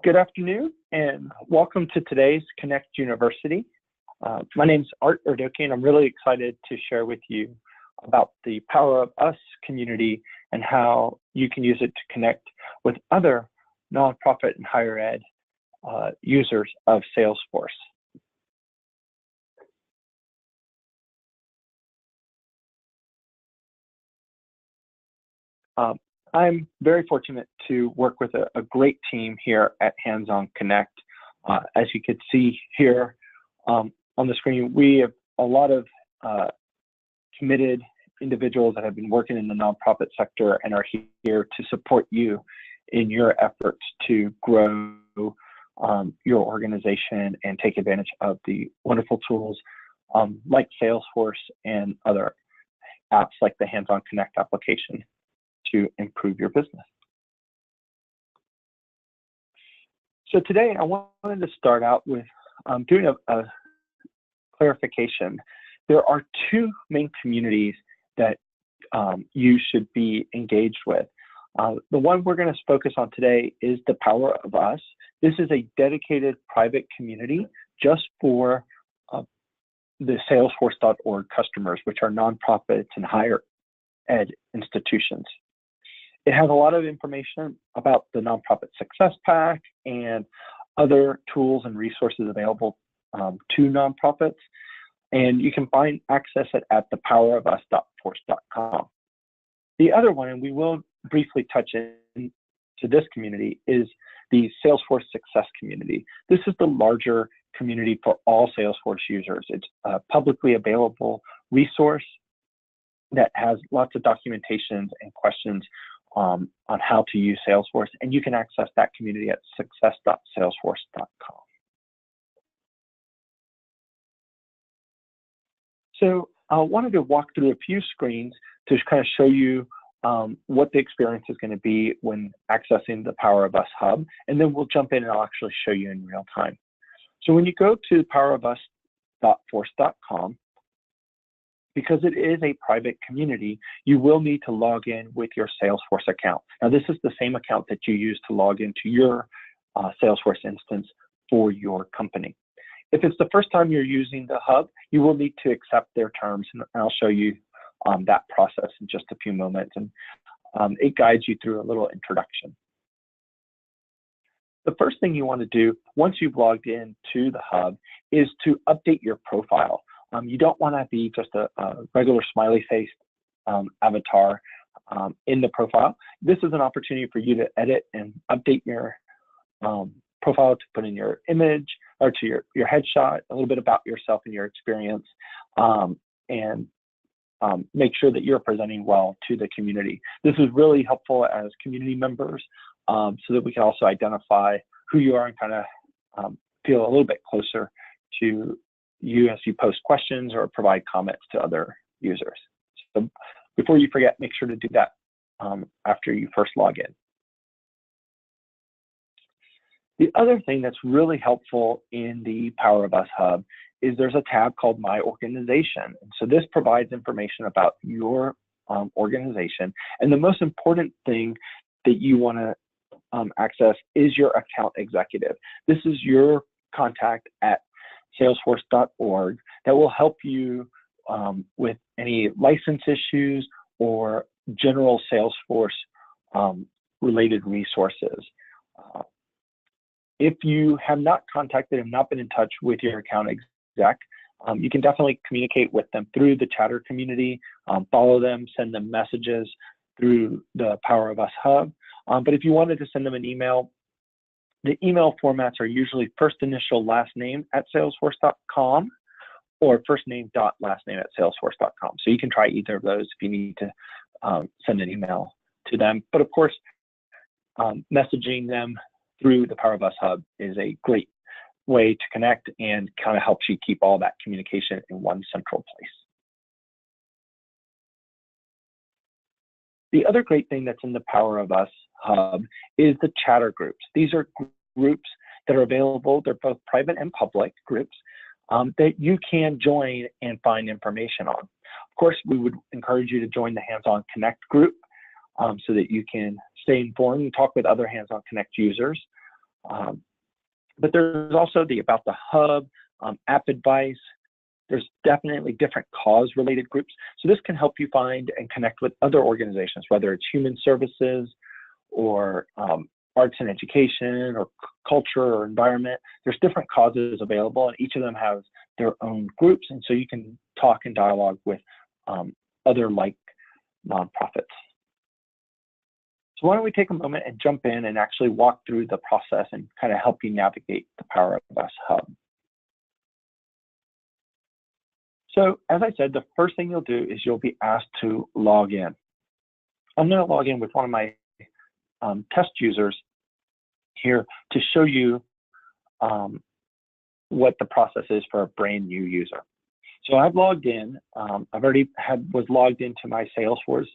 Good afternoon and welcome to today's Connect University. My name is Art Erdoki and I'm really excited to share with you about the Power of Us community and how you can use it to connect with other nonprofit and higher ed users of Salesforce. I'm very fortunate to work with a great team here at HandsOn Connect. As you can see here on the screen, we have a lot of committed individuals that have been working in the nonprofit sector and are here to support you in your efforts to grow your organization and take advantage of the wonderful tools like Salesforce and other apps like the HandsOn Connect application to improve your business. So today I wanted to start out with doing a clarification. There are two main communities that you should be engaged with. The one we're going to focus on today is the Power of Us. This is a dedicated private community just for the Salesforce.org customers, which are nonprofits and higher ed institutions. It has a lot of information about the Nonprofit Success Pack and other tools and resources available to nonprofits. And you can access it at thepowerofus.force.com. The other one, and we will briefly touch into this community, is the Salesforce Success Community. This is the larger community for all Salesforce users. It's a publicly available resource that has lots of documentations and questions on how to use Salesforce, and you can access that community at success.salesforce.com. So I wanted to walk through a few screens to kind of show you what the experience is going to be when accessing the Power of Us hub, and then we'll jump in and I'll actually show you in real time. So when you go to powerofus.force.com, because it is a private community, you will need to log in with your Salesforce account. Now, this is the same account that you use to log into your Salesforce instance for your company. If it's the first time you're using the hub, you will need to accept their terms, and I'll show you that process in just a few moments, and it guides you through a little introduction. The first thing you want to do once you've logged in to the hub is to update your profile. You don't want to be just a regular smiley-faced avatar in the profile. This is an opportunity for you to edit and update your profile, to put in your image or to your headshot, a little bit about yourself and your experience, and make sure that you're presenting well to the community. This is really helpful as community members so that we can also identify who you are and kind of feel a little bit closer to you as you post questions or provide comments to other users. So before you forget, make sure to do that after you first log in. The other thing that's really helpful in the Power of Us hub is there's a tab called My Organization. And so this provides information about your organization. And the most important thing that you want to access is your account executive. This is your contact at Salesforce.org that will help you with any license issues or general Salesforce related resources. If you have not contacted and not been in touch with your account exec, you can definitely communicate with them through the chatter community, follow them, send them messages through the Power of Us hub. But if you wanted to send them an email, the email formats are usually first initial last name at salesforce.com or first name dot last name at salesforce.com. So you can try either of those if you need to send an email to them. But of course, messaging them through the Power of Us hub is a great way to connect and kind of helps you keep all that communication in one central place. The other great thing that's in the Power of Us hub is the chatter groups. These are groups that are available. They're both private and public groups that you can join and find information on. Of course, we would encourage you to join the HandsOn Connect group so that you can stay informed and talk with other HandsOn Connect users. But there's also the About the Hub, app advice. There's definitely different cause-related groups. So this can help you find and connect with other organizations, whether it's human services or arts and education or culture or environment. There's different causes available, and each of them has their own groups. And so you can talk and dialogue with other like nonprofits. So why don't we take a moment and jump in and actually walk through the process and kind of help you navigate the Power of Us Hub. So as I said, the first thing you'll do is you'll be asked to log in. I'm going to log in with one of my test users here to show you what the process is for a brand new user. So I've logged in. I've already was logged into my Salesforce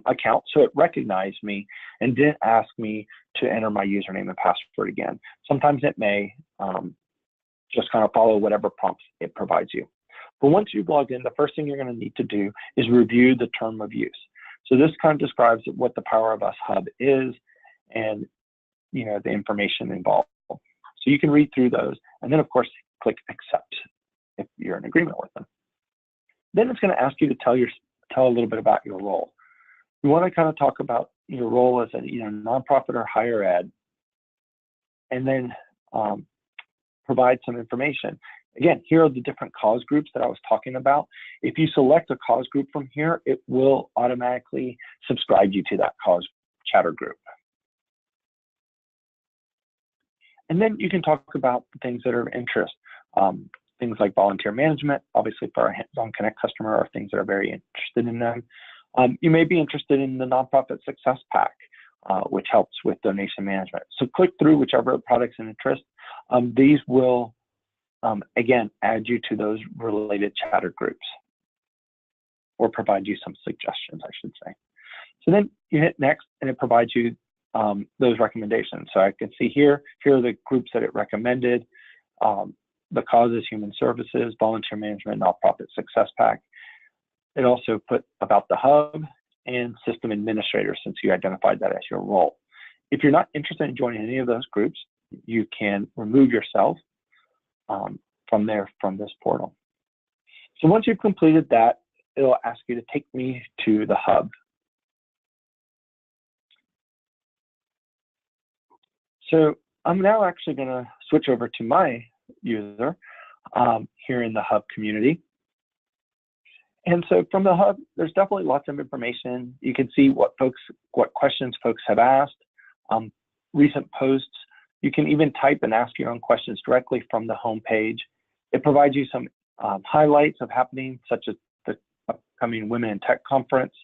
account, so it recognized me and didn't ask me to enter my username and password again. Sometimes it may just kind of follow whatever prompts it provides you. But once you've logged in, the first thing you're going to need to do is review the term of use. So this kind of describes what the Power of Us Hub is and the information involved. So you can read through those, and then of course click accept if you're in agreement with them. Then it's going to ask you to tell a little bit about your role. You want to kind of talk about your role as a nonprofit or higher ed, and then provide some information. Again, here are the different cause groups that I was talking about. If you select a cause group from here, it will automatically subscribe you to that cause chatter group. And then you can talk about the things that are of interest. Things like volunteer management, obviously for our HandsOn Connect customer, are things that are very interested in them. You may be interested in the Nonprofit Success Pack, which helps with donation management. So click through whichever products of interest. These will, again, add you to those related chatter groups or provide you some suggestions, I should say. So then you hit next and it provides you those recommendations. So I can see here are the groups that it recommended. The causes, human services, volunteer management, nonprofit success pack. It also put About the Hub and system administrator, since you identified that as your role. If you're not interested in joining any of those groups, you can remove yourself from this portal. So once you've completed that, it'll ask you to take me to the hub. So I'm now actually going to switch over to my user here in the hub community. And so from the hub, there's definitely lots of information. You can see what questions folks have asked, recent posts. You can even type and ask your own questions directly from the home page. It provides you some highlights of happening, such as the upcoming Women in Tech Conference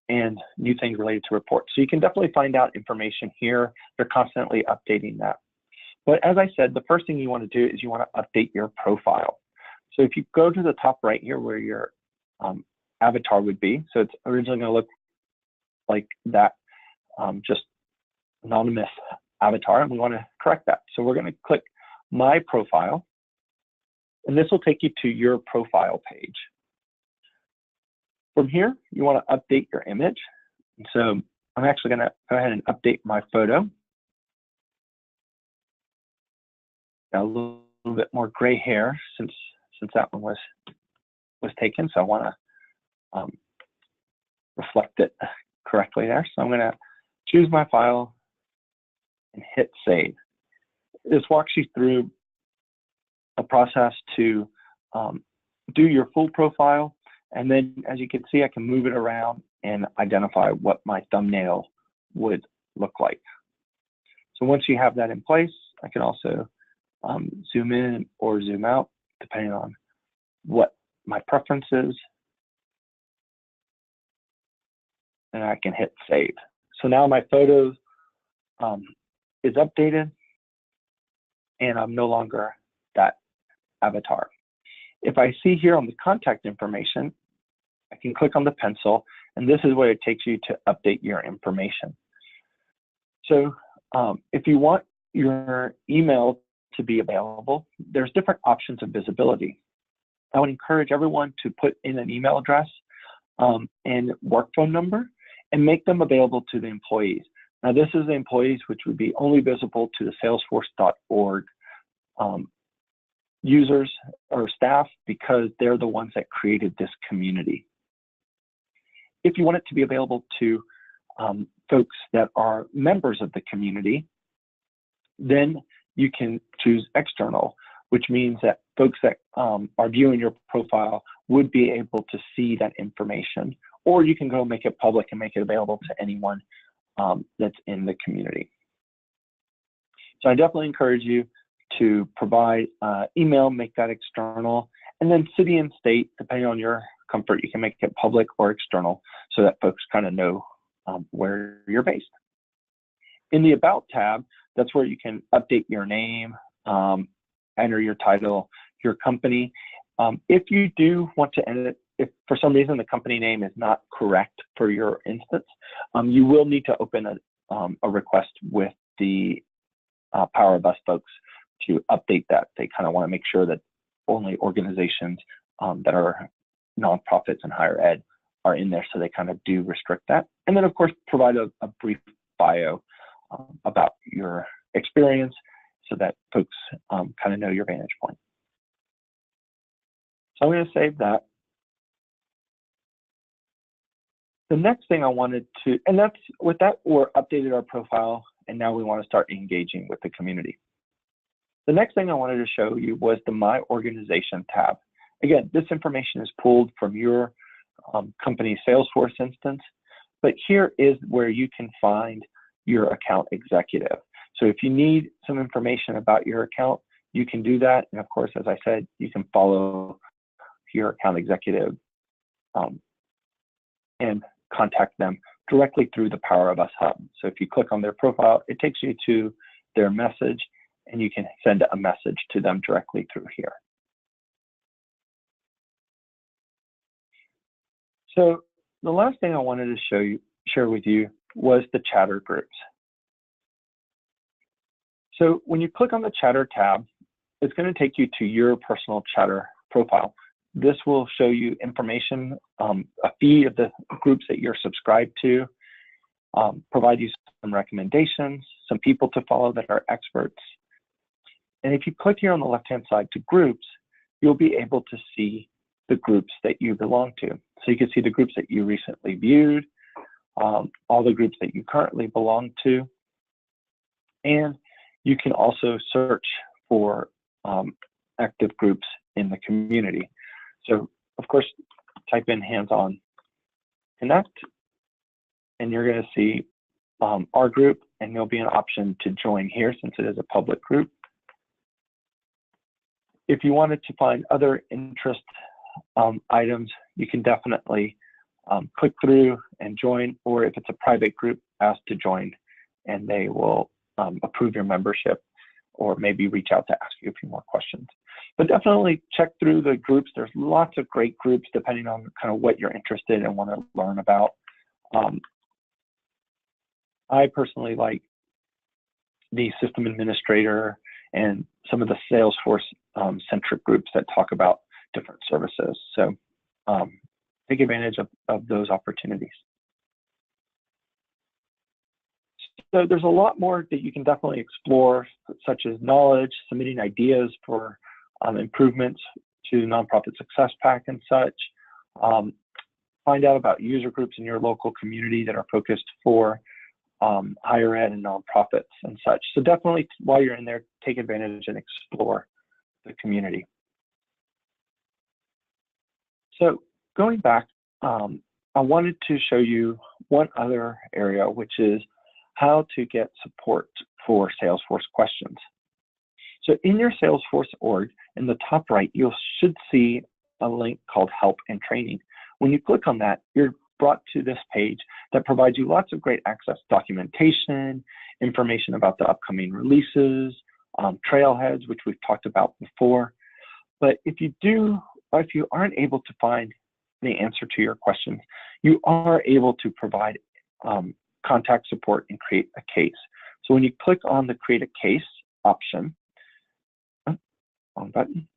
and new things related to reports. So you can definitely find out information here. They're constantly updating that. But as I said, the first thing you want to do is you want to update your profile. So if you go to the top right here where your avatar would be, so it's originally going to look like that, just anonymous avatar, and we want to correct that. So we're going to click My Profile, and this will take you to your profile page. From here, you want to update your image. And so I'm actually going to go ahead and update my photo. Got a little bit more gray hair since that one was taken, so I want to reflect it correctly there. So I'm going to choose my file and hit save. This walks you through a process to do your full profile, and then as you can see, I can move it around and identify what my thumbnail would look like. So once you have that in place, I can also zoom in or zoom out depending on what my preference is, and I can hit save. So now my photos is updated, and I'm no longer that avatar. If I see here on the contact information, I can click on the pencil, and this is where it takes you to update your information. So if you want your email to be available, there's different options of visibility. I would encourage everyone to put in an email address and work phone number and make them available to the employees. Now, this is the employees, which would be only visible to the salesforce.org users or staff, because they're the ones that created this community. If you want it to be available to folks that are members of the community, then you can choose external, which means that folks that are viewing your profile would be able to see that information, or you can go make it public and make it available to anyone that's in the community. So I definitely encourage you to provide email, make that external, and then city and state, depending on your comfort, you can make it public or external so that folks kind of know where you're based. In the About tab, that's where you can update your name, enter your title, your company. If you do want to edit, if for some reason the company name is not correct for your instance, you will need to open a request with the Power of Us folks to update that. They kind of want to make sure that only organizations that are nonprofits and higher ed are in there, so they kind of do restrict that. And then, of course, provide a brief bio about your experience so that folks kind of know your vantage point. So I'm going to save that. The next thing I wanted to, and that's with that, we're updated our profile, and now we want to start engaging with the community. The next thing I wanted to show you was the My Organization tab. Again, this information is pulled from your company's Salesforce instance, but here is where you can find your account executive. So if you need some information about your account, you can do that. And of course, as I said, you can follow your account executive and contact them directly through the Power of Us hub. So if you click on their profile, it takes you to their message, and you can send a message to them directly through here. So the last thing I wanted to share with you was the chatter groups. So when you click on the chatter tab, it's going to take you to your personal chatter profile. This will show you information, a feed of the groups that you're subscribed to, provide you some recommendations, some people to follow that are experts. And if you click here on the left-hand side to groups, you'll be able to see the groups that you belong to. So you can see the groups that you recently viewed, all the groups that you currently belong to, and you can also search for active groups in the community. So, of course, type in HandsOn Connect, and you're going to see our group, and there'll be an option to join here since it is a public group. If you wanted to find other interest items, you can definitely click through and join, or if it's a private group, ask to join, and they will approve your membership or maybe reach out to ask you a few more questions. But definitely check through the groups. There's lots of great groups depending on kind of what you're interested in and want to learn about. I personally like the system administrator and some of the Salesforce centric groups that talk about different services. So take advantage of those opportunities. So there's a lot more that you can definitely explore, such as knowledge, submitting ideas for improvements to Nonprofit Success Pack and such. Find out about user groups in your local community that are focused for higher ed and nonprofits and such. So definitely, while you're in there, take advantage and explore the community. So going back, I wanted to show you one other area, which is how to get support for Salesforce questions. So in your Salesforce org, in the top right, you should see a link called Help and Training. When you click on that, you're brought to this page that provides you lots of great access documentation, information about the upcoming releases, trailheads, which we've talked about before. But if you aren't able to find the answer to your questions, you are able to provide contact support and create a case. So when you click on the Create a Case option, wrong button,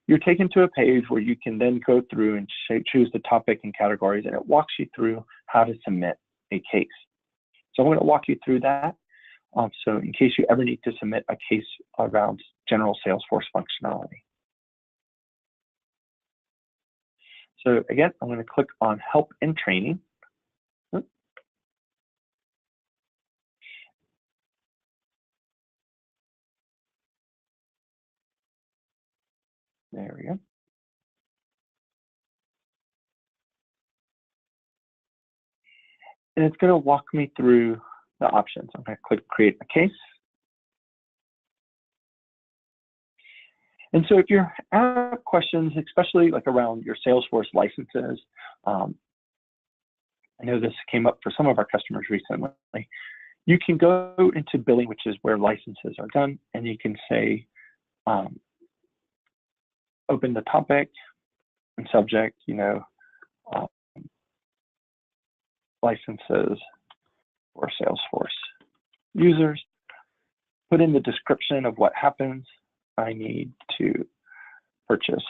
you're taken to a page where you can then go through and choose the topic and categories, and it walks you through how to submit a case. So I'm going to walk you through that. So in case you ever need to submit a case around general Salesforce functionality. So again, I'm going to click on Help and Training. There we go. And it's going to walk me through the options. I'm going to click Create a Case. And so if you have questions, especially like around your Salesforce licenses, I know this came up for some of our customers recently. You can go into billing, which is where licenses are done, and you can say, open the topic and subject, licenses for Salesforce users. Put in the description of what happens. I need to purchase,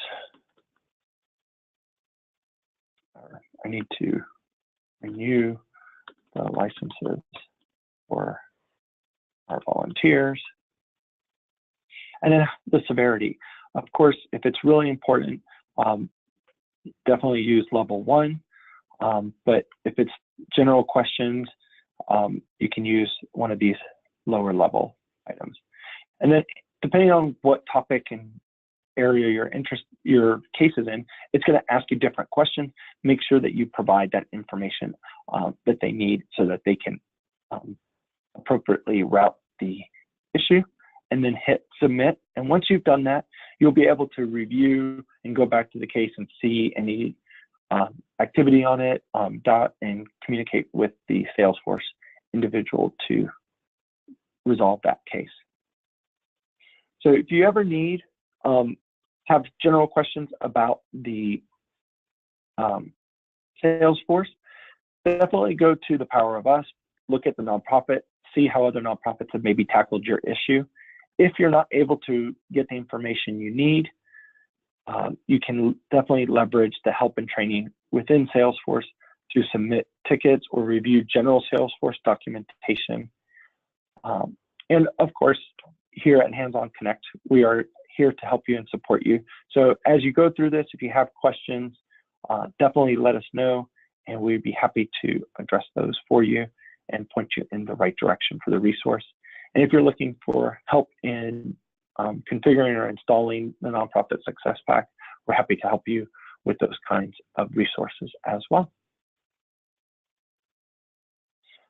or I need to renew the licenses for our volunteers. And then the severity. Of course, if it's really important, definitely use level 1. But if it's general questions, you can use one of these lower level items. And then depending on what topic and area your case is in, it's going to ask you different questions. Make sure that you provide that information that they need so that they can appropriately route the issue, and then hit submit. And once you've done that, you'll be able to review and go back to the case and see any activity on it, and communicate with the Salesforce individual to resolve that case. So if you ever need, have general questions about the Salesforce, definitely go to the Power of Us, look at the nonprofit, see how other nonprofits have maybe tackled your issue. If you're not able to get the information you need, you can definitely leverage the help and training within Salesforce to submit tickets or review general Salesforce documentation. And of course, here at HandsOn Connect, we are here to help you and support you. So as you go through this, if you have questions, definitely let us know, and we'd be happy to address those for you and point you in the right direction for the resource. And if you're looking for help in configuring or installing the Nonprofit Success Pack, we're happy to help you with those kinds of resources as well.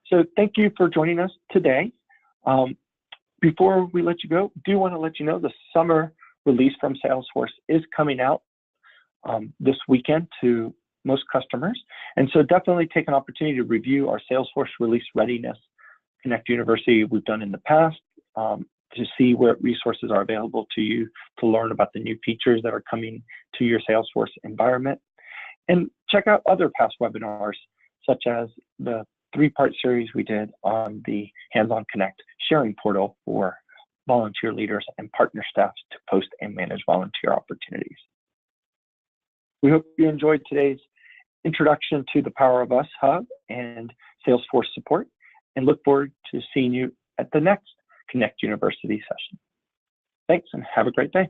So thank you for joining us today. Before we let you go, do want to let you know the summer release from Salesforce is coming out this weekend to most customers. And so definitely take an opportunity to review our Salesforce Release Readiness Connect University we've done in the past, to see what resources are available to you to learn about the new features that are coming to your Salesforce environment. And check out other past webinars, such as the 3-part series we did on the HandsOn Connect sharing portal for volunteer leaders and partner staffs to post and manage volunteer opportunities. We hope you enjoyed today's introduction to the Power of Us Hub and Salesforce support, and look forward to seeing you at the next Connect University session. Thanks, and have a great day.